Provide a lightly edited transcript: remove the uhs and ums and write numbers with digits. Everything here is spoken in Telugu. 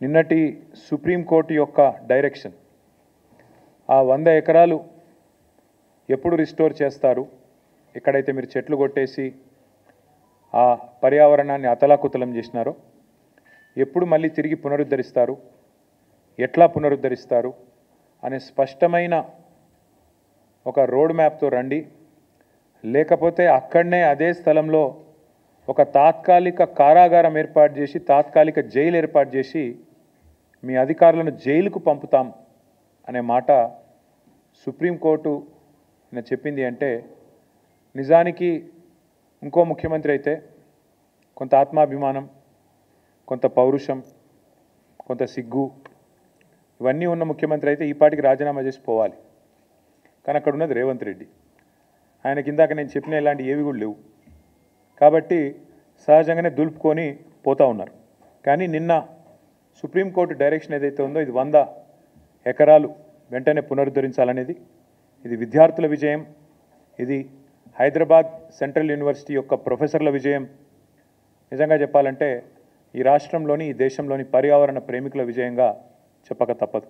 నిన్నటి సుప్రీంకోర్టు యొక్క డైరెక్షన్ ఆ 100 ఎకరాలు ఎప్పుడు రిస్టోర్ చేస్తారు, ఎక్కడైతే మీరు చెట్లు కొట్టేసి ఆ పర్యావరణాన్ని అతలాకుతలం చేసినారో ఎప్పుడు మళ్ళీ తిరిగి పునరుద్ధరిస్తారు, ఎట్లా పునరుద్ధరిస్తారు అనే స్పష్టమైన ఒక రోడ్ మ్యాప్తో రండి. లేకపోతే అక్కడనే అదే స్థలంలో ఒక తాత్కాలిక కారాగారం ఏర్పాటు చేసి, తాత్కాలిక జైలు ఏర్పాటు చేసి మీ అధికారులను జైలుకు పంపుతాం అనే మాట సుప్రీంకోర్టు చెప్పింది. అంటే నిజానికి ఇంకో ముఖ్యమంత్రి అయితే కొంత ఆత్మాభిమానం, కొంత పౌరుషం, కొంత సిగ్గు ఇవన్నీ ఉన్న ముఖ్యమంత్రి అయితే ఈ పాటికి రాజీనామా చేసి పోవాలి. కానీ అక్కడ ఉన్నది రేవంత్ రెడ్డి. ఆయన కిందాక నేను చెప్పిన ఇలాంటి ఏవి కూడా లేవు కాబట్టి సహజంగానే దులుపుకొని పోతూ ఉన్నారు. కానీ నిన్న సుప్రీంకోర్టు డైరెక్షన్ ఏదైతే ఉందో ఇది 100 ఎకరాలు వెంటనే పునరుద్ధరించాలనేది, ఇది విద్యార్థుల విజయం, ఇది హైదరాబాద్ సెంట్రల్ యూనివర్సిటీ యొక్క ప్రొఫెసర్ల విజయం. నిజంగా చెప్పాలంటే ఈ రాష్ట్రంలోని, ఈ దేశంలోని పర్యావరణ ప్రేమికుల విజయంగా చెప్పక తప్పదు.